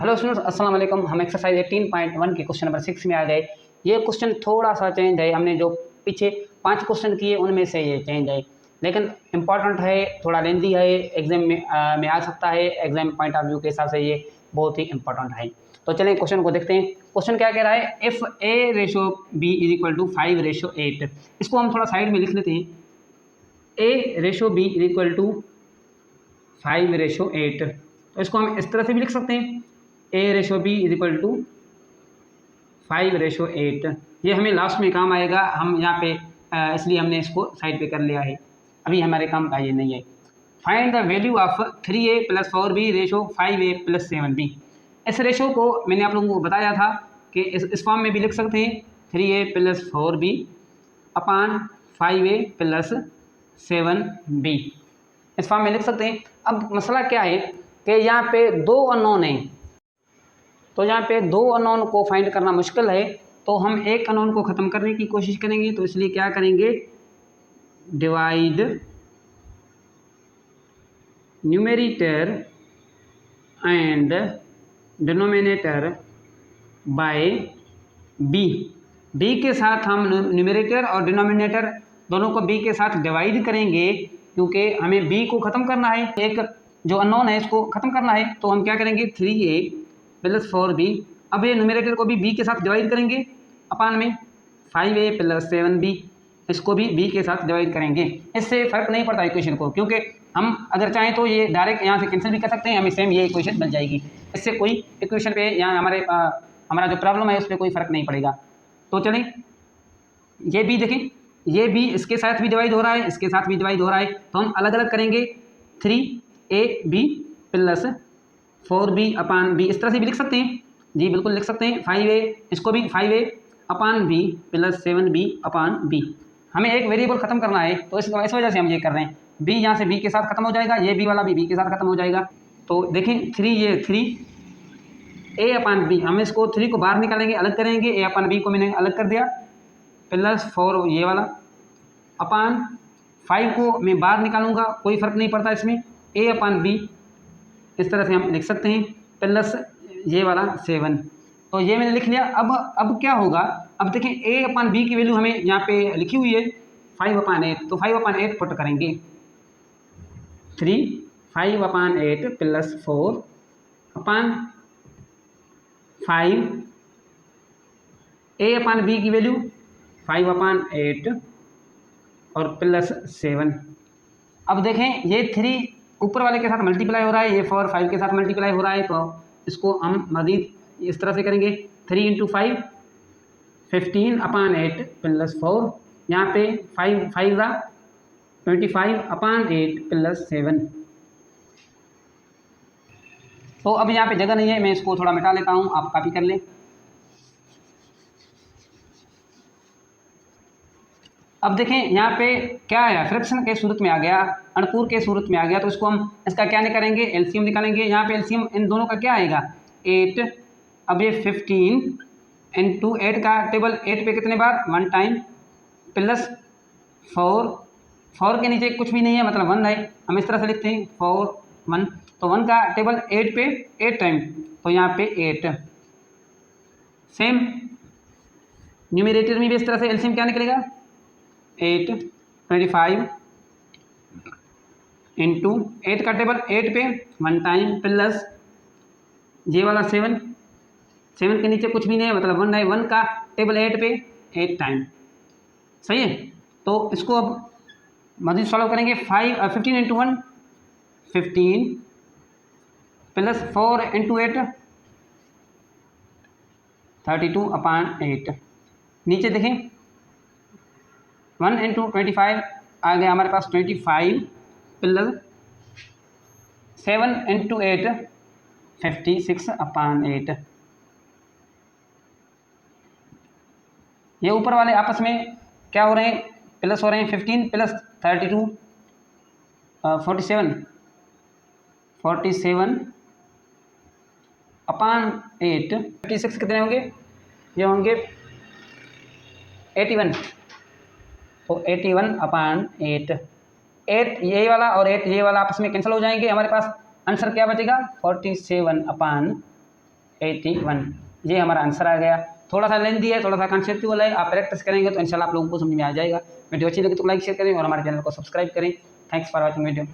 Hello students, अस्सलाम वालेकुम। हम एक्सरसाइज 18.1 के क्वेश्चन नंबर 6 में आ गए। ये क्वेश्चन थोड़ा सा चेंज है। हमने जो पीछे 5 क्वेश्चन किए उनमें से ये चेंज है, लेकिन इम्पॉर्टेंट है, थोड़ा लेंदी है, एग्जाम में आ सकता है। एग्जाम पॉइंट ऑफ व्यू के हिसाब से ये बहुत ही इंपॉर्टेंट है। तो चलें क्वेश्चन को देखते हैं। क्वेश्चन क्या कह रहा है, if A ratio B is equal to 5:8। इसको हम थोड़ा साइड में लिख लेते हैं। A ratio B is equal to 5:8। तो इसको हम इस तरह से भी लिख सकते हैं, A ratio B is equal to 5:8। ये हमें लास्ट में काम आएगा। हम यहाँ पे इसलिए हमने इसको साइड पे कर लिया है, अभी हमारे काम का ये नहीं है। Find the value of 3a + 4b ratio 5a + 7b। इस रेशो को मैंने आप लोगों को बताया था कि इस फॉर्म में भी लिख सकते हैं, 3a + 4b अपान 5a + 7b। इस फॉर्म में लिख सकते हैं। अब मसला क्या है कि यहाँ पे दो अननोन हैं, तो यहाँ पे दो अननोन को फाइंड करना मुश्किल है। तो हम एक अननोन को ख़त्म करने की कोशिश करेंगे। तो इसलिए क्या करेंगे, divide numerator and denominator by B. B के साथ हम न्यूमेरेटर और डिनोमिनेटर दोनों को बी के साथ डिवाइड करेंगे, क्योंकि हमें बी को ख़त्म करना है, एक जो अननोन है इसको ख़त्म करना है। तो हम क्या करेंगे, 3a + 4b। अब ये न्यूमेरेटर को भी b के साथ डिवाइड करेंगे अपान में 5a + 7b, इसको भी b के साथ डिवाइड करेंगे। इससे फ़र्क नहीं पड़ता इक्वेशन को, क्योंकि हम अगर चाहें तो ये डायरेक्ट यहाँ से कैंसिल भी कर सकते हैं, हमें सेम ये इक्वेशन मिल जाएगी। इससे कोई इक्वेशन पे यहाँ हमारा जो प्रॉब्लम है उस पर कोई फ़र्क नहीं पड़ेगा। तो चलें, ये b देखें, ये b इसके साथ भी डिवाइड हो रहा है, इसके साथ भी डिवाइड हो रहा है। तो हम अलग अलग करेंगे, 3ab + 4b अपान b। इस तरह से भी लिख सकते हैं जी, बिल्कुल लिख सकते हैं। 5a, इसको भी 5a अपान b + 7b अपान b। हमें एक वेरिएबल ख़त्म करना है, तो इस वजह से हम ये कर रहे हैं। b यहाँ से b के साथ ख़त्म हो जाएगा, ये b वाला भी b के साथ ख़त्म हो जाएगा। तो देखें, 3a अपान b, हम इसको 3 को बाहर निकालेंगे, अलग करेंगे। a अपान b को मैंने अलग कर दिया, +4 ये वाला अपान 5 को मैं बाहर निकालूंगा, कोई फ़र्क नहीं पड़ता इसमें। a अपान b इस तरह से हम लिख सकते हैं, प्लस ये वाला 7। तो ये मैंने लिख लिया। अब क्या होगा, अब देखें a अपान b की वैल्यू हमें यहाँ पे लिखी हुई है 5/8। तो 5/8 पुट करेंगे, 3 5/8 + 4 अपान 5। a अपान b की वैल्यू 5/8 और +7। अब देखें, ये 3 ऊपर वाले के साथ मल्टीप्लाई हो रहा है, ये 4 5 के साथ मल्टीप्लाई हो रहा है। तो इसको हम मज़ीद इस तरह से करेंगे, 3 × 5 15/8 + 4। यहाँ पे 5 5 का 25/8 + 7। तो अब यहाँ पे जगह नहीं है, मैं इसको थोड़ा मिटा लेता हूँ, आप कॉपी कर लें। अब देखें यहाँ पे क्या है, फ्रैक्शन के सूरत में आ गया, अणपूर के सूरत में आ गया। तो इसको हम इसका क्या निकालेंगे, एलसीएम निकालेंगे। यहाँ पे एलसीएम इन दोनों का क्या आएगा, 8। अब ये 15 × 8 का टेबल, 8 पे कितने बार, 1 टाइम, +4। 4 के नीचे कुछ भी नहीं है, मतलब 1 है। हम इस तरह से लिखते हैं 4 1। तो 1 का टेबल 8 पे 8 टाइम, तो यहाँ पे 8। सेम न्यूमेरेटर में भी इस तरह से एलसीएम क्या निकलेगा, 8 25 × 8 का टेबल 8 पे 1 टाइम, प्लस ये वाला 7। 7 के नीचे कुछ भी नहीं है, मतलब 1 है। 1 का टेबल 8 पे 8 टाइम, सही है। तो इसको अब मज़ीद सॉल्व करेंगे। 15 × 1 15 + 4 × 8 32/8। नीचे देखें, 1 × 25 आ गया हमारे पास 25 + 7 × 8 56/8। ये ऊपर वाले आपस में क्या हो रहे हैं, प्लस हो रहे हैं। 15 + 32 47 47/8। 56 कितने होंगे, ये होंगे 81। तो 81/8। 8 ये वाला और 8 ये वाला आपस में कैंसिल हो जाएंगे। हमारे पास आंसर क्या बचेगा, 47/8। 81। ये हमारा आंसर आ गया। थोड़ा सा लेंथी है, थोड़ा सा कॉन्सेप्चुअल है, आप प्रैक्टिस करेंगे तो इंशाल्लाह आप लोगों को समझ में आ जाएगा। वीडियो अच्छी लगी तो लाइक शेयर करें और हमारे चैनल को सब्सक्राइब करें। Thanks for watching video.